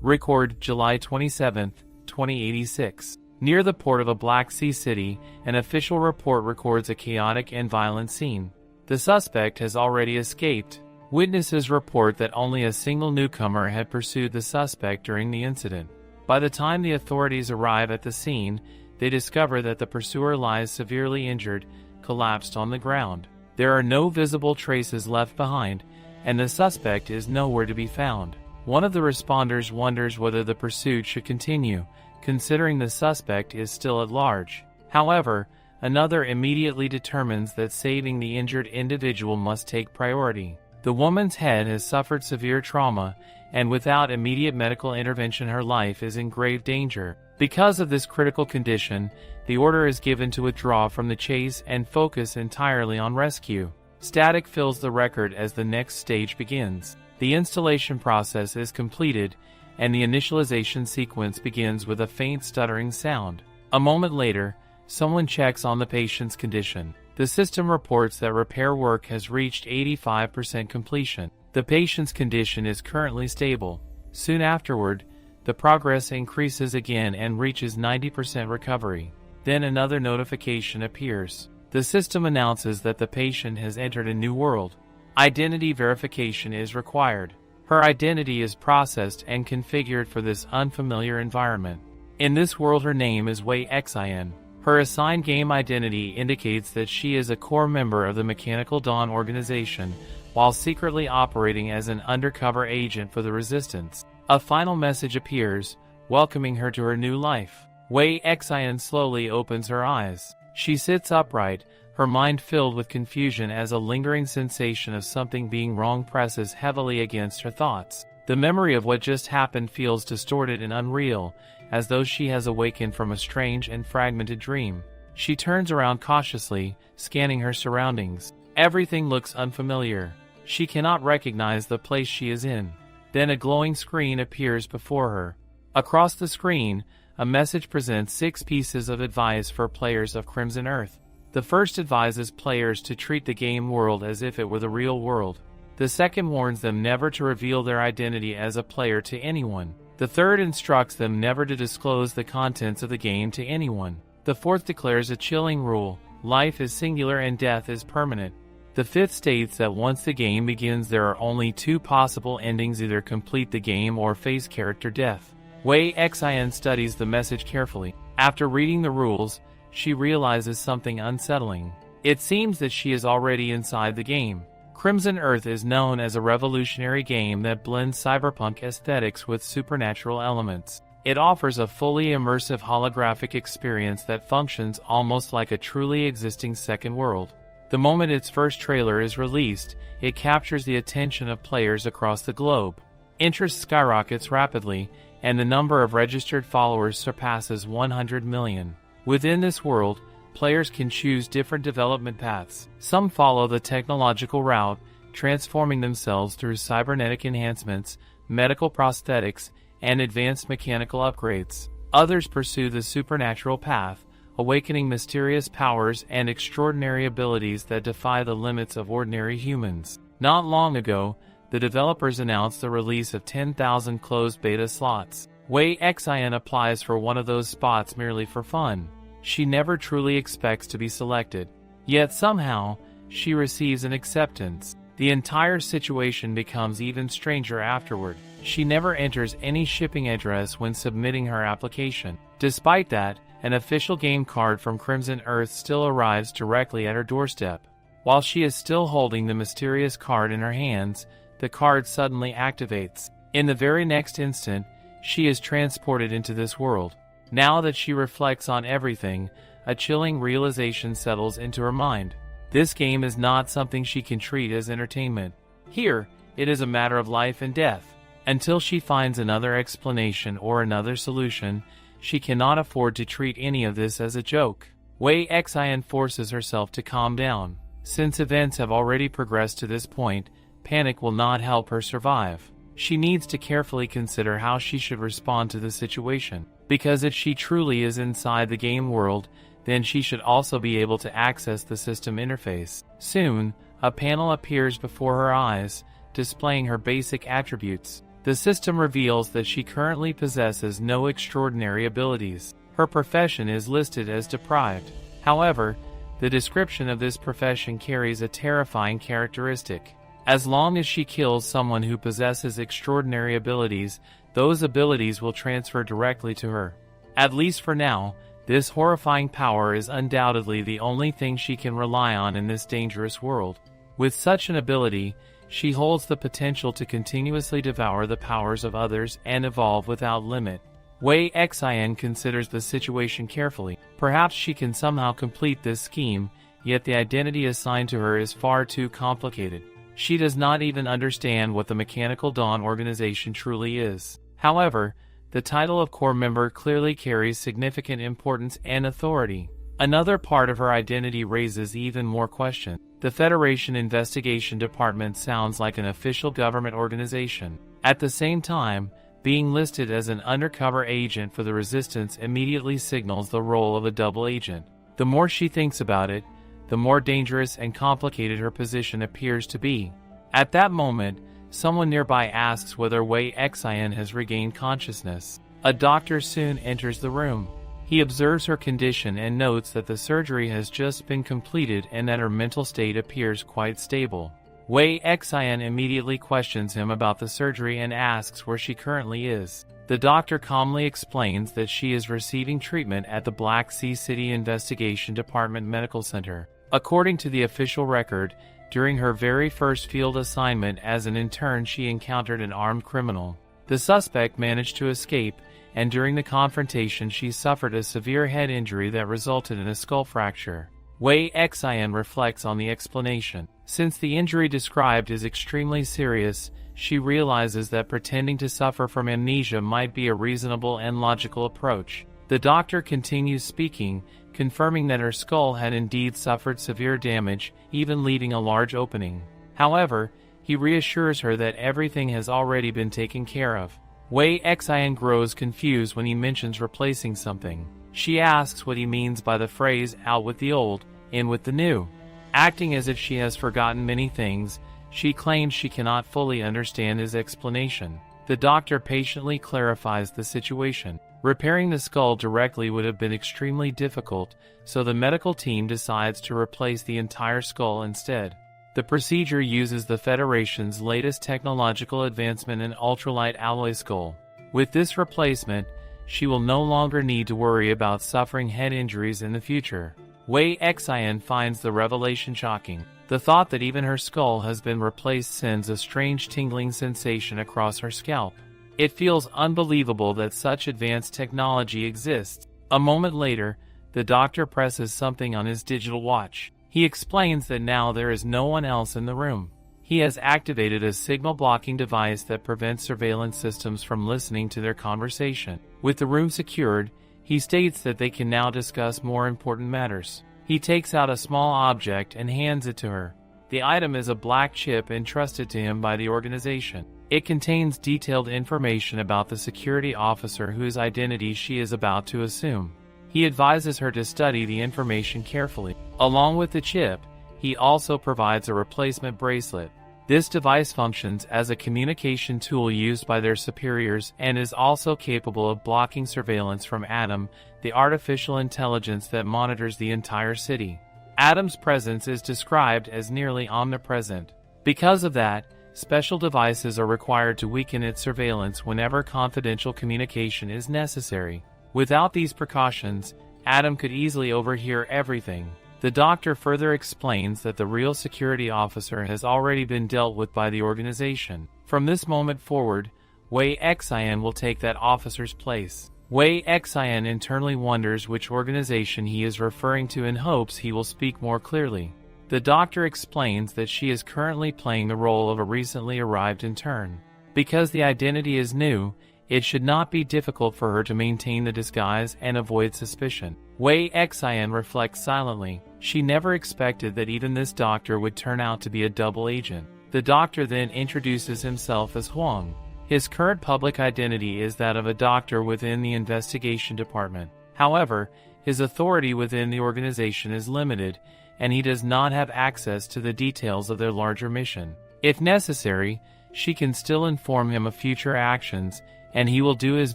Record July 27, 2086. Near the port of a Black Sea city, an official report records a chaotic and violent scene. The suspect has already escaped. Witnesses report that only a single newcomer had pursued the suspect during the incident. By the time the authorities arrive at the scene, they discover that the pursuer lies severely injured, collapsed on the ground. There are no visible traces left behind, and the suspect is nowhere to be found. One of the responders wonders whether the pursuit should continue, considering the suspect is still at large. However, another immediately determines that saving the injured individual must take priority. The woman's head has suffered severe trauma, and without immediate medical intervention her life is in grave danger. Because of this critical condition, the order is given to withdraw from the chase and focus entirely on rescue. Static fills the record as the next stage begins. The installation process is completed, and the initialization sequence begins with a faint stuttering sound. A moment later, someone checks on the patient's condition. The system reports that repair work has reached 85% completion. The patient's condition is currently stable. Soon afterward, the progress increases again and reaches 90% recovery. Then another notification appears. The system announces that the patient has entered a new world. Identity verification is required. Her identity is processed and configured for this unfamiliar environment. In this world, her name is Wei Xin. Her assigned game identity indicates that she is a core member of the Mechanical Dawn organization, while secretly operating as an undercover agent for the Resistance. A final message appears, welcoming her to her new life. Wei Xin slowly opens her eyes. She sits upright, her mind filled with confusion as a lingering sensation of something being wrong presses heavily against her thoughts. The memory of what just happened feels distorted and unreal, as though she has awakened from a strange and fragmented dream. She turns around cautiously, scanning her surroundings. Everything looks unfamiliar. She cannot recognize the place she is in. Then a glowing screen appears before her. Across the screen, a message presents 6 pieces of advice for players of Crimson Earth. The first advises players to treat the game world as if it were the real world. The second warns them never to reveal their identity as a player to anyone. The third instructs them never to disclose the contents of the game to anyone. The fourth declares a chilling rule: life is singular and death is permanent. The fifth states that once the game begins there are only 2 possible endings: either complete the game or face character death. Wei Xin studies the message carefully. After reading the rules, she realizes something unsettling. It seems that she is already inside the game. Crimson Earth is known as a revolutionary game that blends cyberpunk aesthetics with supernatural elements. It offers a fully immersive holographic experience that functions almost like a truly existing second world. The moment its first trailer is released, it captures the attention of players across the globe. Interest skyrockets rapidly, and the number of registered followers surpasses 100 million. Within this world, players can choose different development paths. Some follow the technological route, transforming themselves through cybernetic enhancements, medical prosthetics, and advanced mechanical upgrades. Others pursue the supernatural path, awakening mysterious powers and extraordinary abilities that defy the limits of ordinary humans. Not long ago, the developers announced the release of 10,000 closed beta slots. Wei Xin applies for one of those spots merely for fun. She never truly expects to be selected. Yet somehow, she receives an acceptance. The entire situation becomes even stranger afterward. She never enters any shipping address when submitting her application. Despite that, an official game card from Crimson Earth still arrives directly at her doorstep. While she is still holding the mysterious card in her hands, the card suddenly activates. In the very next instant, she is transported into this world. Now that she reflects on everything, a chilling realization settles into her mind. This game is not something she can treat as entertainment. Here, it is a matter of life and death. Until she finds another explanation or another solution, she cannot afford to treat any of this as a joke. Wei Xin forces herself to calm down. Since events have already progressed to this point, panic will not help her survive. She needs to carefully consider how she should respond to the situation. Because if she truly is inside the game world, then she should also be able to access the system interface. Soon, a panel appears before her eyes, displaying her basic attributes. The system reveals that she currently possesses no extraordinary abilities. Her profession is listed as deprived. However, the description of this profession carries a terrifying characteristic. As long as she kills someone who possesses extraordinary abilities, those abilities will transfer directly to her. At least for now, this horrifying power is undoubtedly the only thing she can rely on in this dangerous world. With such an ability, she holds the potential to continuously devour the powers of others and evolve without limit. Wei Xin considers the situation carefully. Perhaps she can somehow complete this scheme, yet the identity assigned to her is far too complicated. She does not even understand what the Mechanical Dawn organization truly is. However, the title of core member clearly carries significant importance and authority. Another part of her identity raises even more questions. The Federation Investigation Department sounds like an official government organization. At the same time, being listed as an undercover agent for the Resistance immediately signals the role of a double agent. The more she thinks about it, the more dangerous and complicated her position appears to be. At that moment, someone nearby asks whether Wei Xin has regained consciousness. A doctor soon enters the room. He observes her condition and notes that the surgery has just been completed and that her mental state appears quite stable. Wei Xin immediately questions him about the surgery and asks where she currently is. The doctor calmly explains that she is receiving treatment at the Black Sea City Investigation Department Medical Center. According to the official record, during her very first field assignment as an intern, she encountered an armed criminal. The suspect managed to escape, and during the confrontation she suffered a severe head injury that resulted in a skull fracture. Wei Xin reflects on the explanation. Since the injury described is extremely serious, she realizes that pretending to suffer from amnesia might be a reasonable and logical approach. The doctor continues speaking, confirming that her skull had indeed suffered severe damage, even leaving a large opening. However, he reassures her that everything has already been taken care of. Wei Xin grows confused when he mentions replacing something. She asks what he means by the phrase "out with the old, in with the new." Acting as if she has forgotten many things, she claims she cannot fully understand his explanation. The doctor patiently clarifies the situation. Repairing the skull directly would have been extremely difficult, so the medical team decides to replace the entire skull instead. The procedure uses the Federation's latest technological advancement in ultralight alloy skull. With this replacement, she will no longer need to worry about suffering head injuries in the future. Wei Xin finds the revelation shocking. The thought that even her skull has been replaced sends a strange tingling sensation across her scalp. It feels unbelievable that such advanced technology exists. A moment later, the doctor presses something on his digital watch. He explains that now there is no one else in the room. He has activated a signal blocking device that prevents surveillance systems from listening to their conversation. With the room secured, he states that they can now discuss more important matters. He takes out a small object and hands it to her. The item is a black chip entrusted to him by the organization. It contains detailed information about the security officer whose identity she is about to assume. He advises her to study the information carefully. Along with the chip, he also provides a replacement bracelet. This device functions as a communication tool used by their superiors and is also capable of blocking surveillance from Adam, the artificial intelligence that monitors the entire city. Adam's presence is described as nearly omnipresent. Because of that, special devices are required to weaken its surveillance whenever confidential communication is necessary. Without these precautions, Adam could easily overhear everything. The doctor further explains that the real security officer has already been dealt with by the organization. From this moment forward, Wei Xin will take that officer's place. Wei Xin internally wonders which organization he is referring to and hopes he will speak more clearly. The doctor explains that she is currently playing the role of a recently arrived intern. Because the identity is new, it should not be difficult for her to maintain the disguise and avoid suspicion. Wei Xin reflects silently. She never expected that even this doctor would turn out to be a double agent. The doctor then introduces himself as Huang. His current public identity is that of a doctor within the investigation department. However, his authority within the organization is limited, and he does not have access to the details of their larger mission. If necessary, she can still inform him of future actions, and he will do his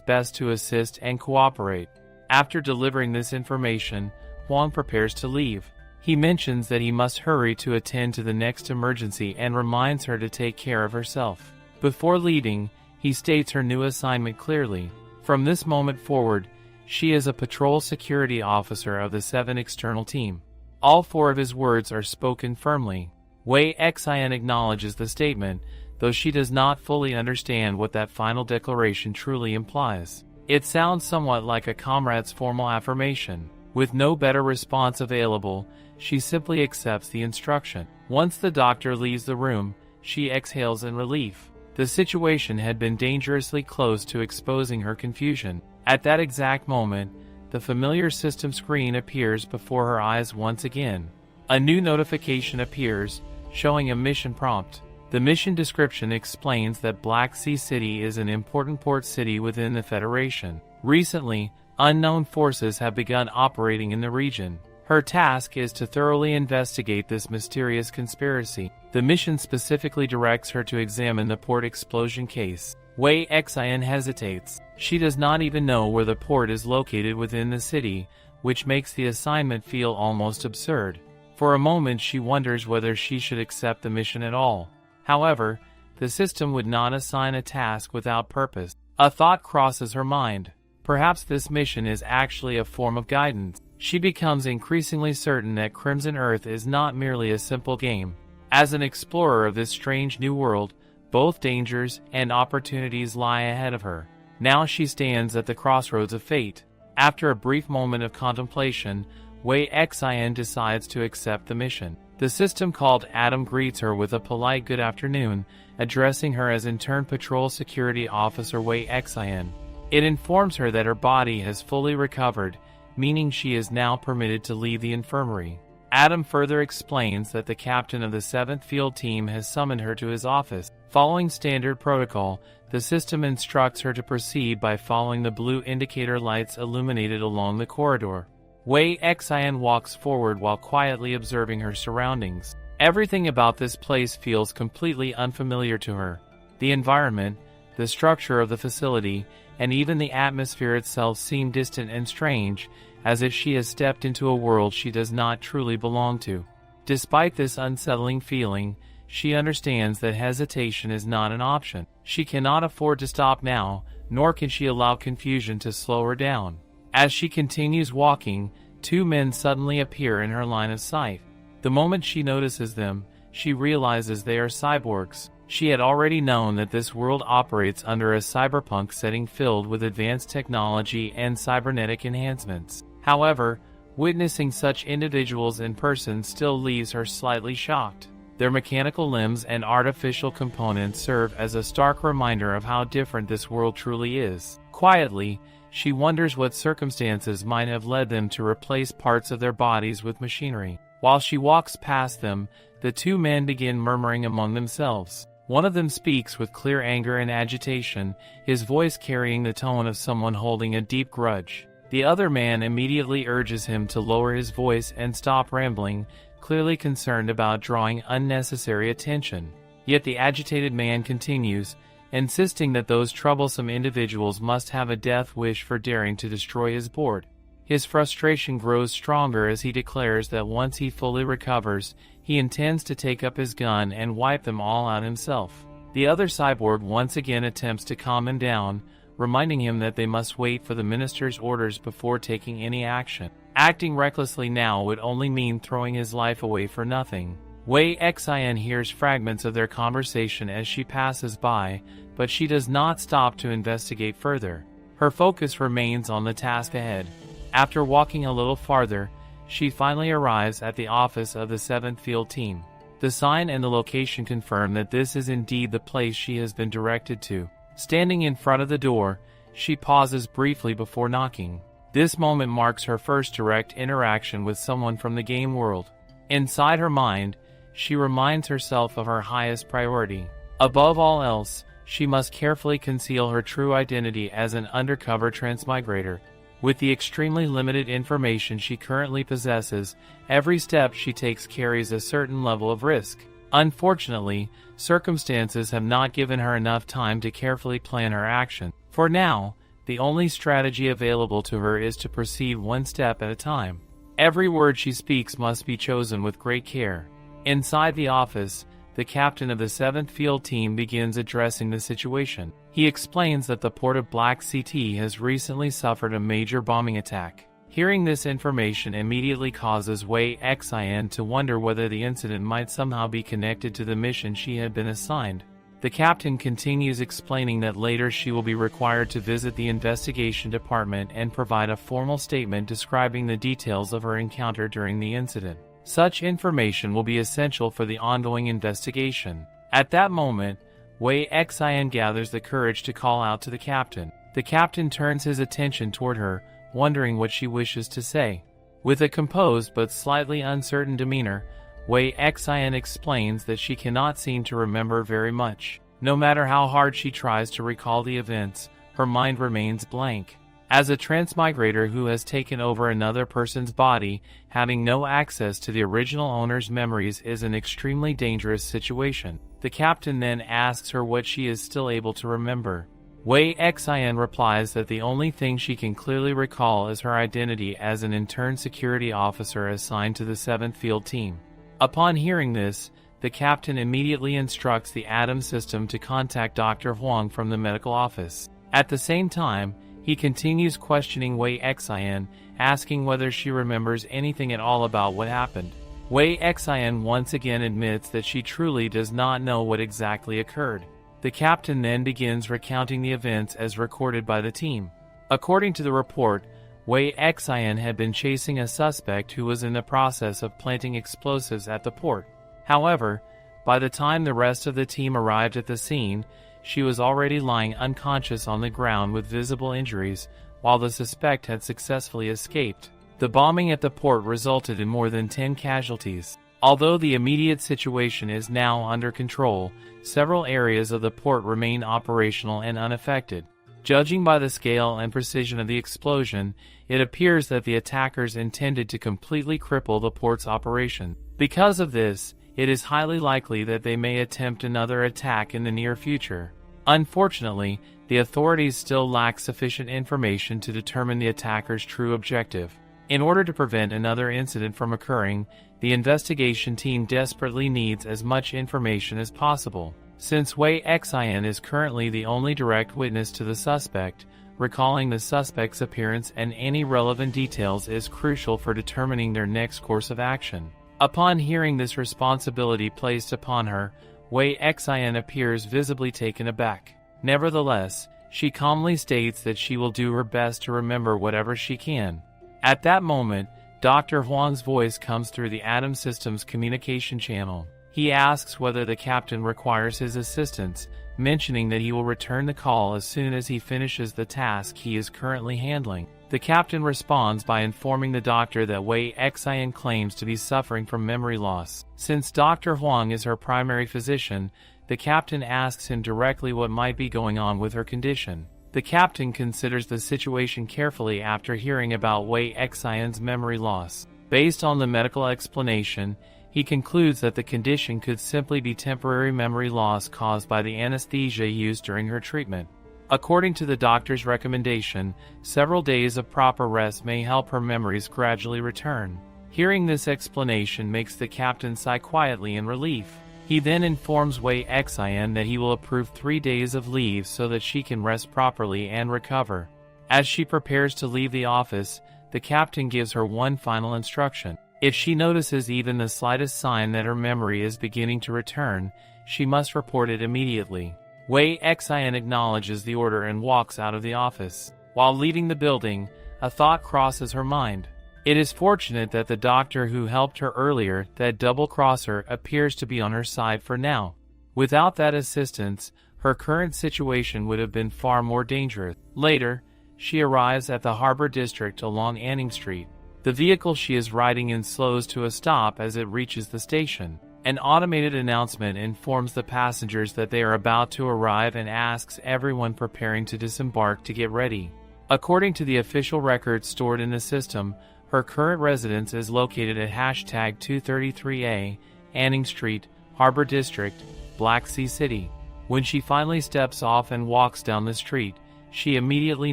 best to assist and cooperate. After delivering this information, Huang prepares to leave. He mentions that he must hurry to attend to the next emergency and reminds her to take care of herself. Before leaving, he states her new assignment clearly. From this moment forward, she is a patrol security officer of the 7 external team. All 4 of his words are spoken firmly. Wei Xian acknowledges the statement, though she does not fully understand what that final declaration truly implies. It sounds somewhat like a comrade's formal affirmation. With no better response available, she simply accepts the instruction. Once the doctor leaves the room, she exhales in relief. The situation had been dangerously close to exposing her confusion. At that exact moment, the familiar system screen appears before her eyes once again. A new notification appears, showing a mission prompt. The mission description explains that Black Sea City is an important port city within the Federation. Recently, unknown forces have begun operating in the region. Her task is to thoroughly investigate this mysterious conspiracy. The mission specifically directs her to examine the port explosion case. Wei Xian hesitates. She does not even know where the port is located within the city, which makes the assignment feel almost absurd. For a moment she wonders whether she should accept the mission at all. However, the system would not assign a task without purpose. A thought crosses her mind. Perhaps this mission is actually a form of guidance. She becomes increasingly certain that Crimson Earth is not merely a simple game. As an explorer of this strange new world, both dangers and opportunities lie ahead of her. Now she stands at the crossroads of fate. After a brief moment of contemplation, Wei Xian decides to accept the mission. The system called Adam greets her with a polite good afternoon, addressing her as Intern Patrol Security Officer Wei Xian. It informs her that her body has fully recovered, meaning she is now permitted to leave the infirmary. Adam further explains that the captain of the 7th Field Team has summoned her to his office. Following standard protocol, the system instructs her to proceed by following the blue indicator lights illuminated along the corridor. Wei Xian walks forward while quietly observing her surroundings. Everything about this place feels completely unfamiliar to her. The environment, the structure of the facility, and even the atmosphere itself seem distant and strange, as if she has stepped into a world she does not truly belong to. Despite this unsettling feeling, she understands that hesitation is not an option. She cannot afford to stop now, nor can she allow confusion to slow her down. As she continues walking, 2 men suddenly appear in her line of sight. The moment she notices them, she realizes they are cyborgs. She had already known that this world operates under a cyberpunk setting filled with advanced technology and cybernetic enhancements. However, witnessing such individuals in person still leaves her slightly shocked. Their mechanical limbs and artificial components serve as a stark reminder of how different this world truly is. Quietly, she wonders what circumstances might have led them to replace parts of their bodies with machinery. While she walks past them, the 2 men begin murmuring among themselves. One of them speaks with clear anger and agitation, his voice carrying the tone of someone holding a deep grudge. The other man immediately urges him to lower his voice and stop rambling, clearly concerned about drawing unnecessary attention. Yet the agitated man continues, insisting that those troublesome individuals must have a death wish for daring to destroy his board. His frustration grows stronger as he declares that once he fully recovers, he intends to take up his gun and wipe them all out himself. The other cyborg once again attempts to calm him down, reminding him that they must wait for the minister's orders before taking any action. Acting recklessly now would only mean throwing his life away for nothing. Wei Xian hears fragments of their conversation as she passes by, but she does not stop to investigate further. Her focus remains on the task ahead. After walking a little farther, she finally arrives at the office of the 7th Field Team. The sign and the location confirm that this is indeed the place she has been directed to. Standing in front of the door, she pauses briefly before knocking. This moment marks her first direct interaction with someone from the game world. Inside her mind, she reminds herself of her highest priority. Above all else, she must carefully conceal her true identity as an undercover transmigrator. With the extremely limited information she currently possesses, every step she takes carries a certain level of risk. Unfortunately, circumstances have not given her enough time to carefully plan her action. For now, the only strategy available to her is to proceed one step at a time. Every word she speaks must be chosen with great care. Inside the office, the captain of the 7th Field Team begins addressing the situation. He explains that the port of Black Sea has recently suffered a major bombing attack. Hearing this information immediately causes Wei Xian to wonder whether the incident might somehow be connected to the mission she had been assigned. The captain continues explaining that later she will be required to visit the investigation department and provide a formal statement describing the details of her encounter during the incident. Such information will be essential for the ongoing investigation. At that moment, Wei Xian gathers the courage to call out to the captain. The captain turns his attention toward her, wondering what she wishes to say. With a composed but slightly uncertain demeanor, Wei Xian explains that she cannot seem to remember very much. No matter how hard she tries to recall the events, her mind remains blank. As a transmigrator who has taken over another person's body, having no access to the original owner's memories is an extremely dangerous situation. The captain then asks her what she is still able to remember. Wei Xian replies that the only thing she can clearly recall is her identity as an intern security officer assigned to the 7th Field Team. Upon hearing this, the captain immediately instructs the Atom System to contact Dr. Huang from the medical office. At the same time, he continues questioning Wei Xian, asking whether she remembers anything at all about what happened. Wei Xian once again admits that she truly does not know what exactly occurred. The captain then begins recounting the events as recorded by the team. According to the report, Wei Xian had been chasing a suspect who was in the process of planting explosives at the port. However, by the time the rest of the team arrived at the scene, she was already lying unconscious on the ground with visible injuries, while the suspect had successfully escaped. The bombing at the port resulted in more than 10 casualties. Although the immediate situation is now under control, several areas of the port remain operational and unaffected. Judging by the scale and precision of the explosion, it appears that the attackers intended to completely cripple the port's operation. Because of this, it is highly likely that they may attempt another attack in the near future. Unfortunately, the authorities still lack sufficient information to determine the attackers' true objective. In order to prevent another incident from occurring, the investigation team desperately needs as much information as possible. Since Wei Xian is currently the only direct witness to the suspect, recalling the suspect's appearance and any relevant details is crucial for determining their next course of action. Upon hearing this responsibility placed upon her, Wei Xian appears visibly taken aback. Nevertheless, she calmly states that she will do her best to remember whatever she can. At that moment, Dr. Huang's voice comes through the Atom System's communication channel. He asks whether the captain requires his assistance, mentioning that he will return the call as soon as he finishes the task he is currently handling. The captain responds by informing the doctor that Wei Xian claims to be suffering from memory loss. Since Dr. Huang is her primary physician, the captain asks him directly what might be going on with her condition. The captain considers the situation carefully after hearing about Wei Xian's memory loss. Based on the medical explanation, he concludes that the condition could simply be temporary memory loss caused by the anesthesia used during her treatment. According to the doctor's recommendation, several days of proper rest may help her memories gradually return. Hearing this explanation makes the captain sigh quietly in relief. He then informs Wei Xian that he will approve 3 days of leave so that she can rest properly and recover. As she prepares to leave the office, the captain gives her one final instruction. If she notices even the slightest sign that her memory is beginning to return, she must report it immediately. Wei Xian acknowledges the order and walks out of the office. While leaving the building, a thought crosses her mind. It is fortunate that the doctor who helped her earlier, that double-crosser, appears to be on her side for now. Without that assistance, her current situation would have been far more dangerous. Later, she arrives at the Harbor District along Anning Street. The vehicle she is riding in slows to a stop as it reaches the station. An automated announcement informs the passengers that they are about to arrive and asks everyone preparing to disembark to get ready. According to the official records stored in the system, her current residence is located at #233A, Anning Street, Harbor District, Black Sea City. When she finally steps off and walks down the street, she immediately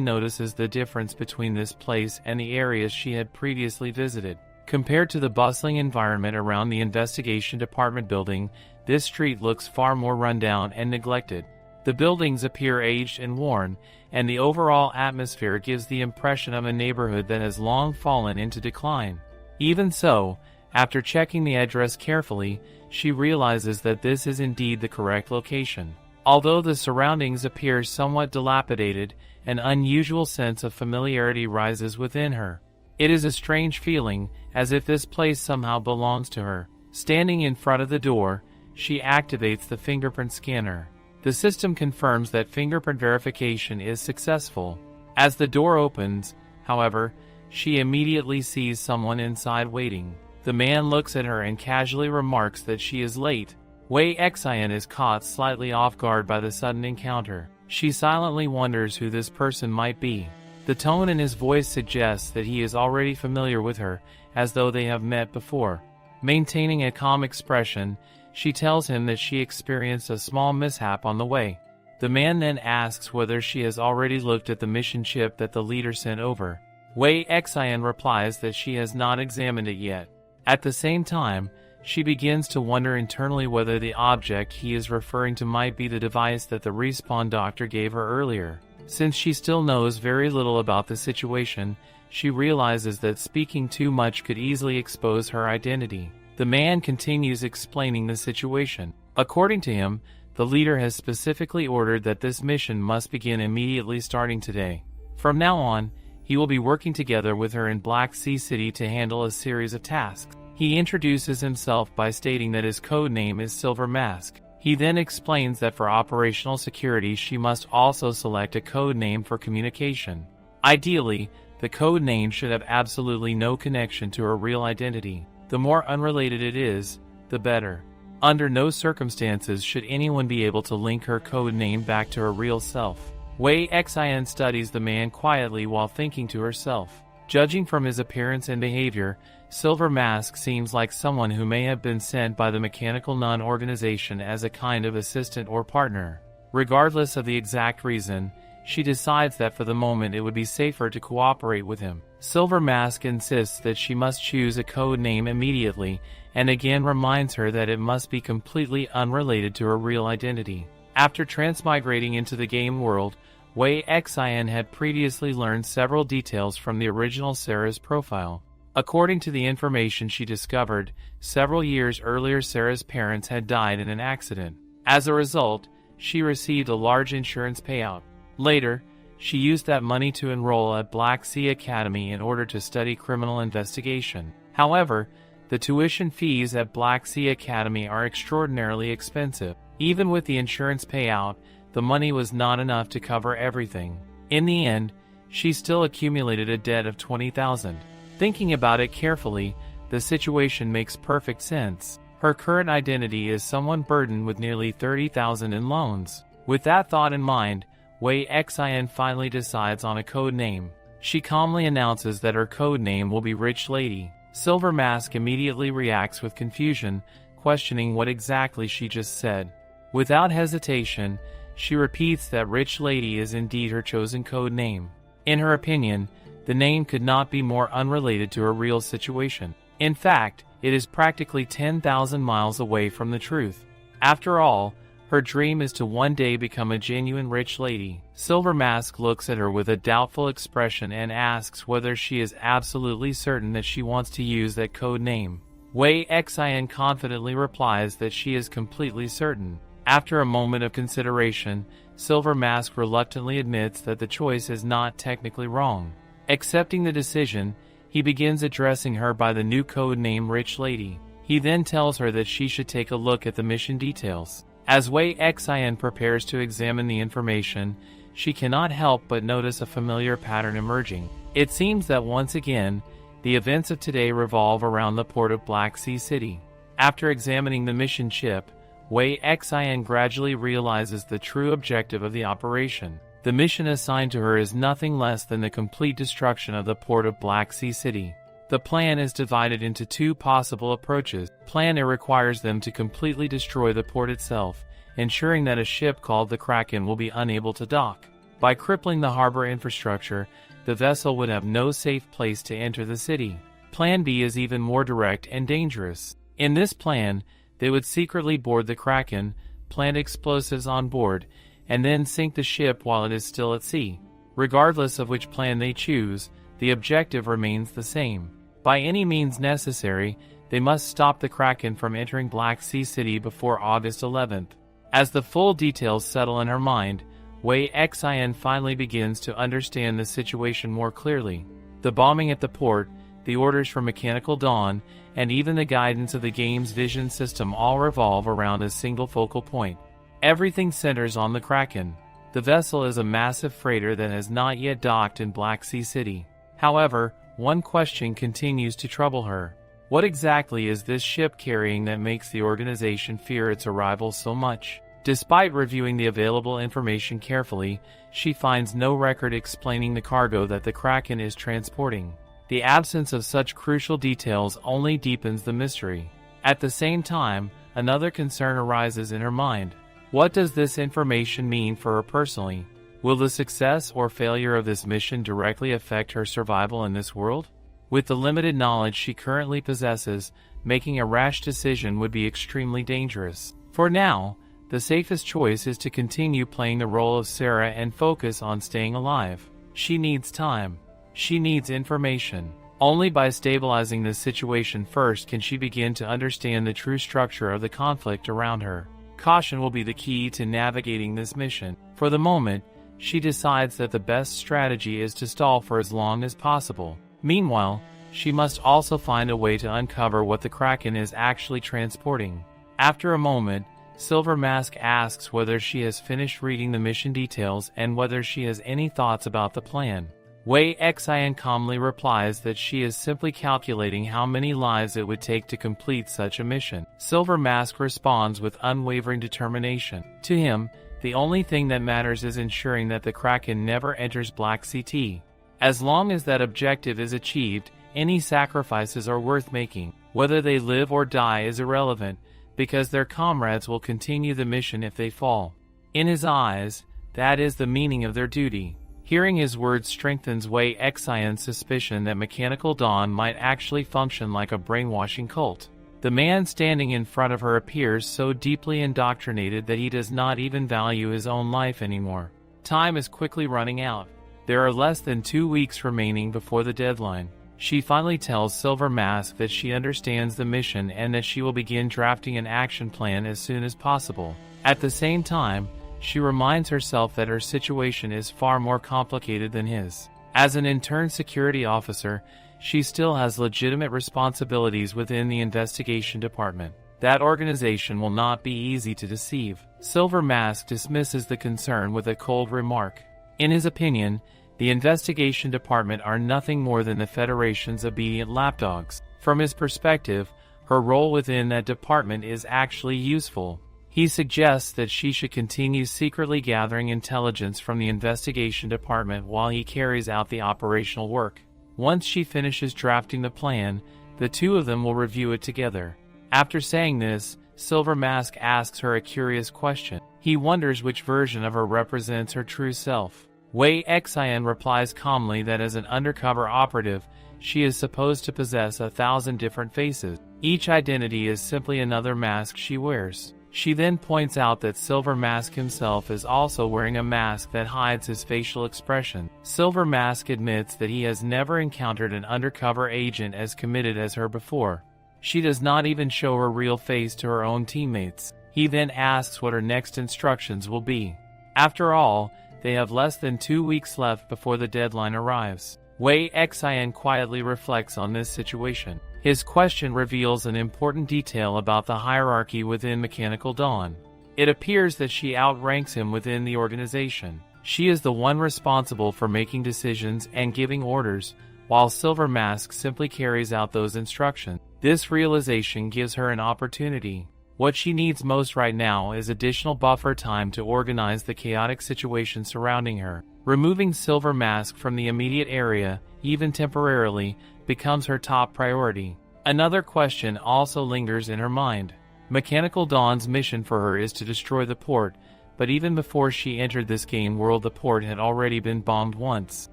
notices the difference between this place and the areas she had previously visited. Compared to the bustling environment around the investigation department building, this street looks far more rundown and neglected. The buildings appear aged and worn, and the overall atmosphere gives the impression of a neighborhood that has long fallen into decline. Even so, after checking the address carefully, she realizes that this is indeed the correct location. Although the surroundings appear somewhat dilapidated, an unusual sense of familiarity rises within her. It is a strange feeling, as if this place somehow belongs to her. Standing in front of the door, she activates the fingerprint scanner. The system confirms that fingerprint verification is successful. As the door opens, however, she immediately sees someone inside waiting. The man looks at her and casually remarks that she is late. Wei Xian is caught slightly off guard by the sudden encounter. She silently wonders who this person might be. The tone in his voice suggests that he is already familiar with her, as though they have met before. Maintaining a calm expression, she tells him that she experienced a small mishap on the way. The man then asks whether she has already looked at the mission chip that the leader sent over. Wei Xian replies that she has not examined it yet. At the same time, she begins to wonder internally whether the object he is referring to might be the device that the respawn doctor gave her earlier. Since she still knows very little about the situation, she realizes that speaking too much could easily expose her identity. The man continues explaining the situation. According to him, the leader has specifically ordered that this mission must begin immediately starting today. From now on, he will be working together with her in Black Sea City to handle a series of tasks. He introduces himself by stating that his code name is Silver Mask. He then explains that for operational security she must also select a code name for communication. Ideally, the code name should have absolutely no connection to her real identity. The more unrelated it is, the better. Under no circumstances should anyone be able to link her code name back to her real self. Wei Xian studies the man quietly while thinking to herself. Judging from his appearance and behavior, Silver Mask seems like someone who may have been sent by the Mechanical Nun organization as a kind of assistant or partner. Regardless of the exact reason, she decides that for the moment it would be safer to cooperate with him. Silver Mask insists that she must choose a code name immediately, and again reminds her that it must be completely unrelated to her real identity. After transmigrating into the game world, Wei Xian had previously learned several details from the original Sarah's profile. According to the information she discovered, several years earlier Sarah's parents had died in an accident. As a result, she received a large insurance payout. Later, she used that money to enroll at Black Sea Academy in order to study criminal investigation. However, the tuition fees at Black Sea Academy are extraordinarily expensive. Even with the insurance payout, the money was not enough to cover everything. In the end, she still accumulated a debt of 20,000. Thinking about it carefully, the situation makes perfect sense. Her current identity is someone burdened with nearly 30,000 in loans. With that thought in mind, Wei Xian finally decides on a code name. She calmly announces that her code name will be Rich Lady. Silver Mask immediately reacts with confusion, questioning what exactly she just said. Without hesitation, she repeats that Rich Lady is indeed her chosen code name. In her opinion, the name could not be more unrelated to her real situation. In fact, it is practically 10,000 miles away from the truth. After all, her dream is to one day become a genuine rich lady. Silver Mask looks at her with a doubtful expression and asks whether she is absolutely certain that she wants to use that code name. Wei Xian confidently replies that she is completely certain. After a moment of consideration, Silver Mask reluctantly admits that the choice is not technically wrong. Accepting the decision, he begins addressing her by the new code name Rich Lady. He then tells her that she should take a look at the mission details. As Wei Xian prepares to examine the information, she cannot help but notice a familiar pattern emerging. It seems that once again, the events of today revolve around the port of Black Sea City. After examining the mission chip, Wei Xian gradually realizes the true objective of the operation. The mission assigned to her is nothing less than the complete destruction of the port of Black Sea City. The plan is divided into two possible approaches. Plan A requires them to completely destroy the port itself, ensuring that a ship called the Kraken will be unable to dock. By crippling the harbor infrastructure, the vessel would have no safe place to enter the city. Plan B is even more direct and dangerous. In this plan, they would secretly board the Kraken, plant explosives on board, and then sink the ship while it is still at sea. Regardless of which plan they choose, the objective remains the same. By any means necessary, they must stop the Kraken from entering Black Sea City before August 11th. As the full details settle in her mind, Wei Xian finally begins to understand the situation more clearly. The bombing at the port, the orders from Mechanical Dawn, and even the guidance of the game's vision system all revolve around a single focal point. Everything centers on the Kraken. The vessel is a massive freighter that has not yet docked in Black Sea City. However, one question continues to trouble her. What exactly is this ship carrying that makes the organization fear its arrival so much? Despite reviewing the available information carefully, she finds no record explaining the cargo that the Kraken is transporting. The absence of such crucial details only deepens the mystery. At the same time, another concern arises in her mind. What does this information mean for her personally? Will the success or failure of this mission directly affect her survival in this world? With the limited knowledge she currently possesses, making a rash decision would be extremely dangerous. For now, the safest choice is to continue playing the role of Sarah and focus on staying alive. She needs time. She needs information. Only by stabilizing this situation first can she begin to understand the true structure of the conflict around her. Caution will be the key to navigating this mission. For the moment, she decides that the best strategy is to stall for as long as possible. Meanwhile, she must also find a way to uncover what the Kraken is actually transporting. After a moment, Silver Mask asks whether she has finished reading the mission details and whether she has any thoughts about the plan. Wei Xian calmly replies that she is simply calculating how many lives it would take to complete such a mission. Silver Mask responds with unwavering determination. To him, the only thing that matters is ensuring that the Kraken never enters Black Sea. As long as that objective is achieved, any sacrifices are worth making. Whether they live or die is irrelevant, because their comrades will continue the mission if they fall. In his eyes, that is the meaning of their duty. Hearing his words strengthens Wei Xian's suspicion that Mechanical Dawn might actually function like a brainwashing cult. The man standing in front of her appears so deeply indoctrinated that he does not even value his own life anymore. Time is quickly running out. There are less than 2 weeks remaining before the deadline. She finally tells Silver Mask that she understands the mission and that she will begin drafting an action plan as soon as possible. At the same time, she reminds herself that her situation is far more complicated than his. As an intern security officer, she still has legitimate responsibilities within the investigation department. That organization will not be easy to deceive. Silver Mask dismisses the concern with a cold remark. In his opinion, the investigation department are nothing more than the Federation's obedient lapdogs. From his perspective, her role within that department is actually useful. He suggests that she should continue secretly gathering intelligence from the investigation department while he carries out the operational work. Once she finishes drafting the plan, the two of them will review it together. After saying this, Silver Mask asks her a curious question. He wonders which version of her represents her true self. Wei Xian replies calmly that as an undercover operative, she is supposed to possess 1,000 different faces. Each identity is simply another mask she wears. She then points out that Silver Mask himself is also wearing a mask that hides his facial expression. Silver Mask admits that he has never encountered an undercover agent as committed as her before. She does not even show her real face to her own teammates. He then asks what her next instructions will be. After all, they have less than 2 weeks left before the deadline arrives. Wei Xian quietly reflects on this situation. His question reveals an important detail about the hierarchy within Mechanical Dawn. It appears that she outranks him within the organization. She is the one responsible for making decisions and giving orders, while Silver Mask simply carries out those instructions. This realization gives her an opportunity. What she needs most right now is additional buffer time to organize the chaotic situation surrounding her. Removing Silver Mask from the immediate area, even temporarily, becomes her top priority. Another question also lingers in her mind. Mechanical Dawn's mission for her is to destroy the port, but even before she entered this game world the port had already been bombed once.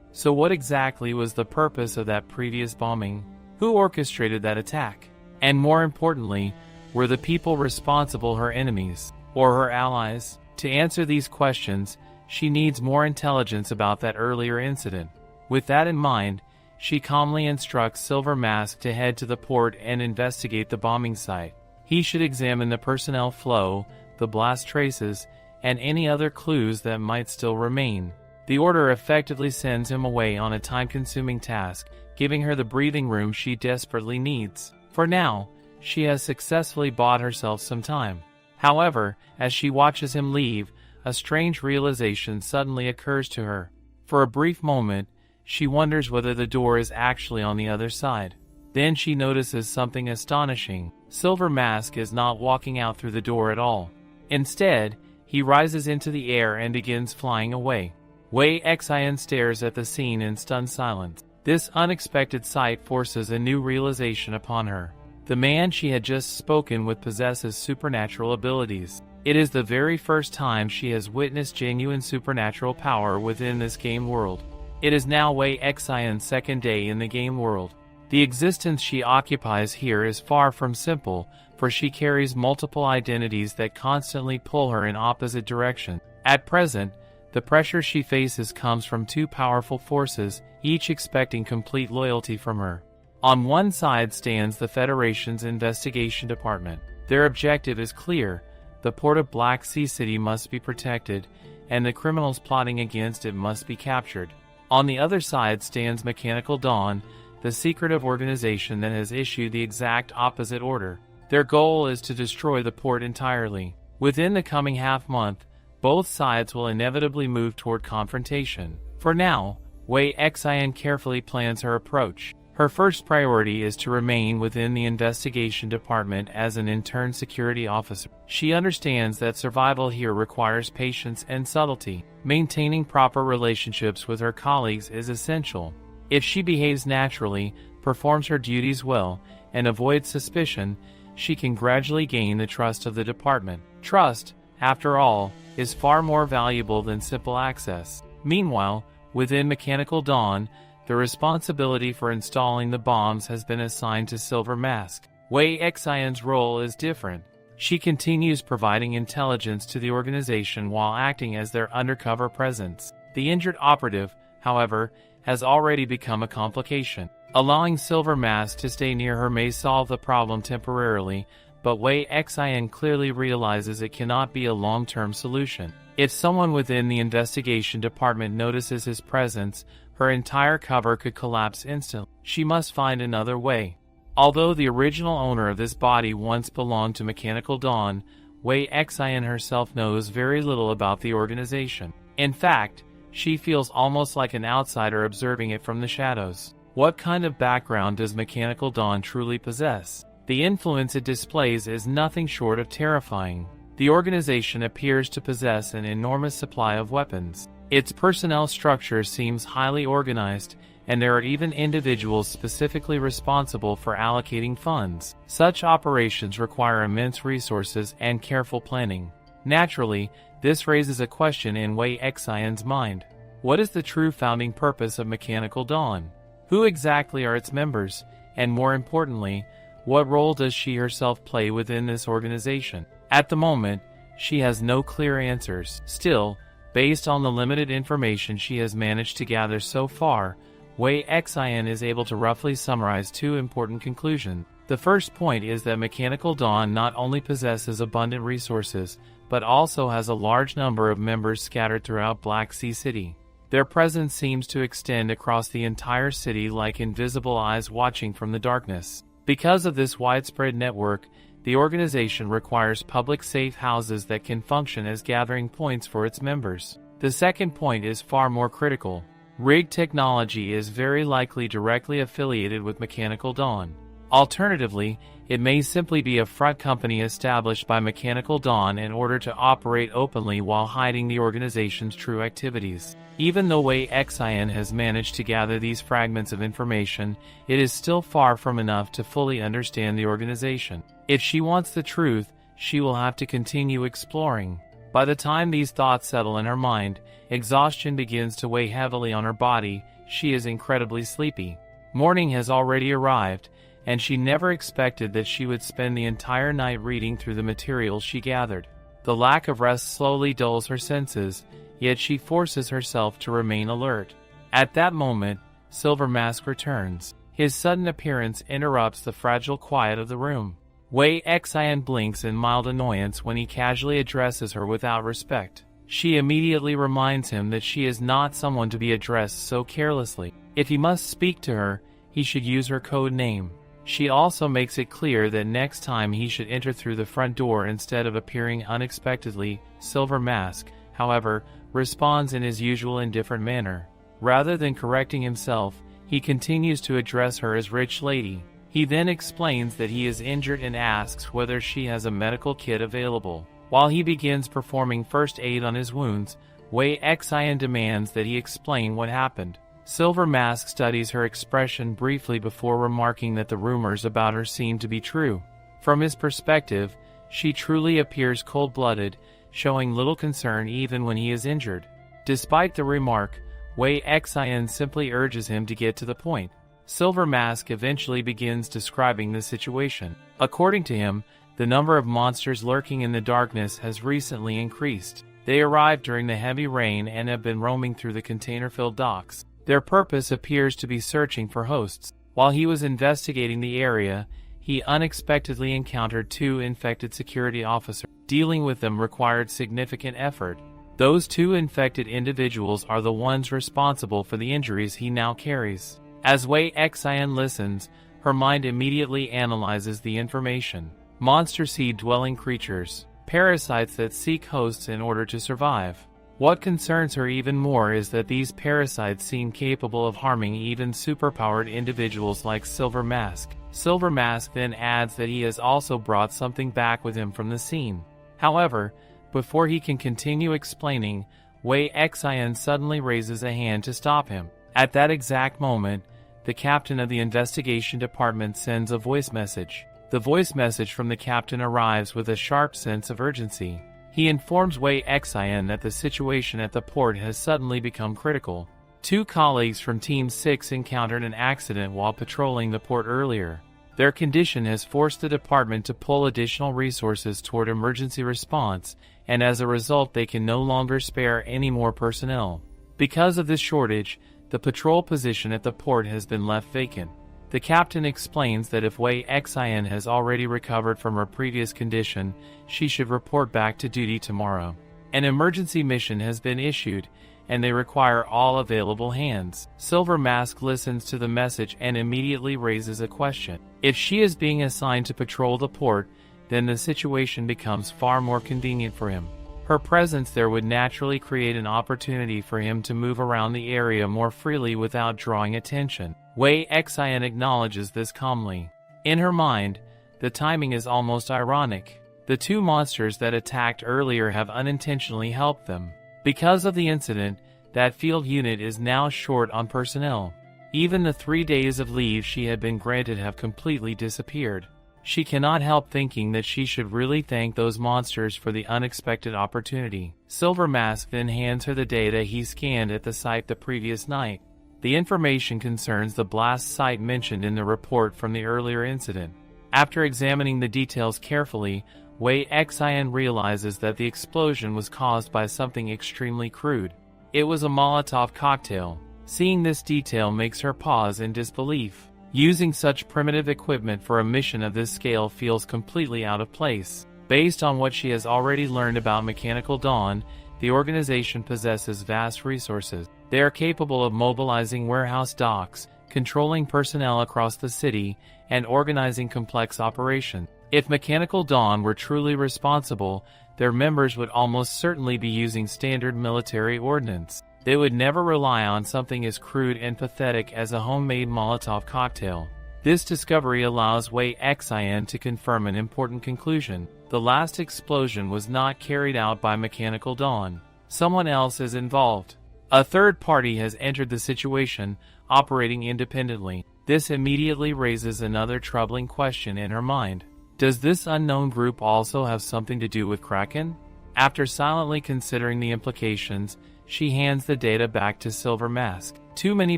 So what exactly was the purpose of that previous bombing? Who orchestrated that attack? And more importantly, were the people responsible her enemies, or her allies? To answer these questions, she needs more intelligence about that earlier incident. With that in mind, she calmly instructs Silver Mask to head to the port and investigate the bombing site. He should examine the personnel flow, the blast traces, and any other clues that might still remain. The order effectively sends him away on a time-consuming task, giving her the breathing room she desperately needs. For now, she has successfully bought herself some time. However, as she watches him leave, a strange realization suddenly occurs to her. For a brief moment, she wonders whether the door is actually on the other side. Then she notices something astonishing. Silver Mask is not walking out through the door at all. Instead, he rises into the air and begins flying away. Wei Xian stares at the scene in stunned silence. This unexpected sight forces a new realization upon her. The man she had just spoken with possesses supernatural abilities. It is the very first time she has witnessed genuine supernatural power within this game world. It is now Wei Xian's second day in the game world. The existence she occupies here is far from simple, for she carries multiple identities that constantly pull her in opposite directions. At present, the pressure she faces comes from two powerful forces, each expecting complete loyalty from her. On one side stands the Federation's investigation department. Their objective is clear: the port of Black Sea City must be protected, and the criminals plotting against it must be captured. On the other side stands Mechanical Dawn, the secretive organization that has issued the exact opposite order. Their goal is to destroy the port entirely. Within the coming half-month, both sides will inevitably move toward confrontation. For now, Wei Xian carefully plans her approach. Her first priority is to remain within the investigation department as an intern security officer. She understands that survival here requires patience and subtlety. Maintaining proper relationships with her colleagues is essential. If she behaves naturally, performs her duties well, and avoids suspicion, she can gradually gain the trust of the department. Trust, after all, is far more valuable than simple access. Meanwhile, within Mechanical Dawn, the responsibility for installing the bombs has been assigned to Silver Mask. Wei Xian's role is different. She continues providing intelligence to the organization while acting as their undercover presence. The injured operative, however, has already become a complication. Allowing Silver Mask to stay near her may solve the problem temporarily, but Wei Xian clearly realizes it cannot be a long-term solution. If someone within the investigation department notices his presence, her entire cover could collapse instantly. She must find another way. Although the original owner of this body once belonged to Mechanical Dawn, Wei Xian herself knows very little about the organization. In fact, she feels almost like an outsider observing it from the shadows. What kind of background does Mechanical Dawn truly possess? The influence it displays is nothing short of terrifying. The organization appears to possess an enormous supply of weapons. Its personnel structure seems highly organized, and there are even individuals specifically responsible for allocating funds. Such operations require immense resources and careful planning. Naturally, this raises a question in Wei Xian's mind. What is the true founding purpose of Mechanical Dawn? Who exactly are its members? And more importantly, what role does she herself play within this organization? At the moment, she has no clear answers. Still, based on the limited information she has managed to gather so far, Wei Xian is able to roughly summarize two important conclusions. The first point is that Mechanical Dawn not only possesses abundant resources, but also has a large number of members scattered throughout Black Sea City. Their presence seems to extend across the entire city like invisible eyes watching from the darkness. Because of this widespread network, the organization requires public safe houses that can function as gathering points for its members. The second point is far more critical. Rig technology is very likely directly affiliated with Mechanical Dawn. Alternatively, it may simply be a front company established by Mechanical Dawn in order to operate openly while hiding the organization's true activities. Even though Wei Xian has managed to gather these fragments of information, it is still far from enough to fully understand the organization. If she wants the truth, she will have to continue exploring. By the time these thoughts settle in her mind, exhaustion begins to weigh heavily on her body. She is incredibly sleepy. Morning has already arrived, and she never expected that she would spend the entire night reading through the materials she gathered. The lack of rest slowly dulls her senses, yet she forces herself to remain alert. At that moment, Silver Mask returns. His sudden appearance interrupts the fragile quiet of the room. Wei Xian blinks in mild annoyance when he casually addresses her without respect. She immediately reminds him that she is not someone to be addressed so carelessly. If he must speak to her, he should use her code name. She also makes it clear that next time he should enter through the front door instead of appearing unexpectedly. Silver Mask, however, responds in his usual indifferent manner. Rather than correcting himself, he continues to address her as Rich Lady. He then explains that he is injured and asks whether she has a medical kit available. While he begins performing first aid on his wounds, Wei Xian demands that he explain what happened. Silver Mask studies her expression briefly before remarking that the rumors about her seem to be true. From his perspective, she truly appears cold-blooded, showing little concern even when he is injured. Despite the remark, Wei Xian simply urges him to get to the point. Silver Mask eventually begins describing the situation. According to him, the number of monsters lurking in the darkness has recently increased. They arrived during the heavy rain and have been roaming through the container-filled docks. Their purpose appears to be searching for hosts. While he was investigating the area, he unexpectedly encountered 2 infected security officers. Dealing with them required significant effort. Those 2 infected individuals are the ones responsible for the injuries he now carries. As Wei Xian listens, her mind immediately analyzes the information. Monster seed-dwelling creatures, parasites that seek hosts in order to survive. What concerns her even more is that these parasites seem capable of harming even superpowered individuals like Silver Mask. Silver Mask then adds that he has also brought something back with him from the scene. However, before he can continue explaining, Wei Xian suddenly raises a hand to stop him. At that exact moment, the captain of the investigation department sends a voice message. The voice message from the captain arrives with a sharp sense of urgency. He informs Wei Xian that the situation at the port has suddenly become critical. 2 colleagues from Team 6 encountered an accident while patrolling the port earlier. Their condition has forced the department to pull additional resources toward emergency response, and as a result they can no longer spare any more personnel. Because of this shortage, the patrol position at the port has been left vacant. The captain explains that if Wei Xian has already recovered from her previous condition, she should report back to duty tomorrow. An emergency mission has been issued, and they require all available hands. Silver Mask listens to the message and immediately raises a question. If she is being assigned to patrol the port, then the situation becomes far more convenient for him. Her presence there would naturally create an opportunity for him to move around the area more freely without drawing attention. Wei Xian acknowledges this calmly. In her mind, the timing is almost ironic. The 2 monsters that attacked earlier have unintentionally helped them. Because of the incident, that field unit is now short on personnel. Even the 3 days of leave she had been granted have completely disappeared. She cannot help thinking that she should really thank those monsters for the unexpected opportunity. Silver Mask then hands her the data he scanned at the site the previous night. The information concerns the blast site mentioned in the report from the earlier incident. After examining the details carefully, Wei Xian realizes that the explosion was caused by something extremely crude. It was a Molotov cocktail. Seeing this detail makes her pause in disbelief. Using such primitive equipment for a mission of this scale feels completely out of place. Based on what she has already learned about Mechanical Dawn, the organization possesses vast resources. They are capable of mobilizing warehouse docks, controlling personnel across the city, and organizing complex operations. If Mechanical Dawn were truly responsible, their members would almost certainly be using standard military ordnance. They would never rely on something as crude and pathetic as a homemade Molotov cocktail. This discovery allows Wei Xian to confirm an important conclusion. The last explosion was not carried out by Mechanical Dawn. Someone else is involved. A third party has entered the situation, operating independently. This immediately raises another troubling question in her mind. Does this unknown group also have something to do with Kraken? After silently considering the implications, she hands the data back to Silver Mask. Too many